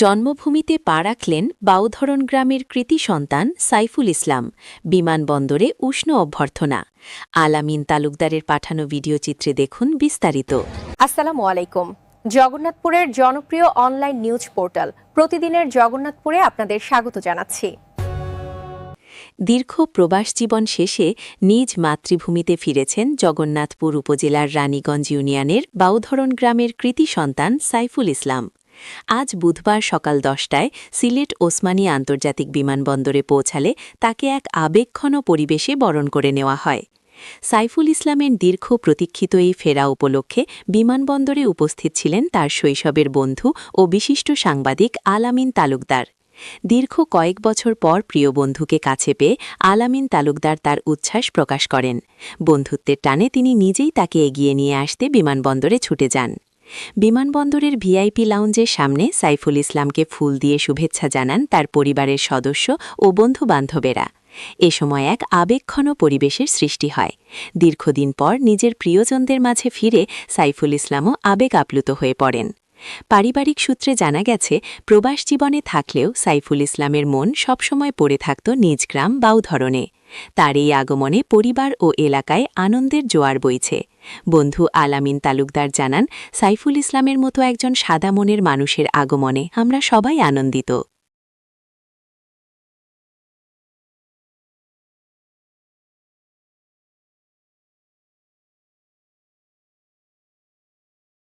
জন্মভূমিতে পা রাখলেন বাউধরণ গ্রামের কৃতি সন্তান সাইফুল ইসলাম। বিমানবন্দরে উষ্ণ অভ্যর্থনা। আলামিন তালুকদারের পাঠানো ভিডিও চিত্রে দেখুন বিস্তারিত। আসসালামু আলাইকুম। জগন্নাথপুরের জনপ্রিয় অনলাইন নিউজ পোর্টাল প্রতিদিনের জগন্নাথপুরে আপনাদের স্বাগত জানাচ্ছি। দীর্ঘ প্রবাস জীবন শেষে নিজ মাতৃভূমিতে ফিরেছেন জগন্নাথপুর উপজেলার রানীগঞ্জ ইউনিয়নের বাউধরণ গ্রামের কৃতি সন্তান সাইফুল ইসলাম। আজ বুধবার সকাল 10টায় সিলেট ওসমানী আন্তর্জাতিক বিমানবন্দরে পৌঁছালে তাকে এক আবেগঘন পরিবেশে বরণ করে নেওয়া হয়। সাইফুল ইসলামের দীর্ঘ প্রতীক্ষিত এই ফেরা উপলক্ষে বিমানবন্দরে উপস্থিত ছিলেন তার শৈশবের বন্ধু ও বিশিষ্ট সাংবাদিক আলামিন তালুকদার। দীর্ঘ কয়েক বছর পর প্রিয় বন্ধুকে কাছে পেয়ে আলামিন তালুকদার তার উচ্ছ্বাস প্রকাশ করেন। বন্ধুত্বের টানে তিনি নিজেই তাকে এগিয়ে নিয়ে আসতে বিমানবন্দরে ছুটে যান। বিমানবন্দরের ভিআইপি লাউঞ্জের সামনে সাইফুল ইসলামকে ফুল দিয়ে শুভেচ্ছা জানান তার পরিবারের সদস্য ও বন্ধুবান্ধবেরা। এ সময় এক আবেগঘন পরিবেশের সৃষ্টি হয়। দীর্ঘদিন পর নিজের প্রিয়জনদের মাঝে ফিরে সাইফুল ইসলামও আবেগ আপ্লুত হয়ে পড়েন। পারিবারিক সূত্রে জানা গেছে, প্রবাস জীবনে থাকলেও সাইফুল ইসলামের মন সবসময় পড়ে থাকত নিজ গ্রাম বাউধরণে। তার এই আগমনে পরিবার ও এলাকায় আনন্দের জোয়ার বইছে। বন্ধু আলামিন তালুকদার জানান, সাইফুল ইসলামের মতো একজন সাদা মনের মানুষের আগমনে আমরা সবাই আনন্দিত।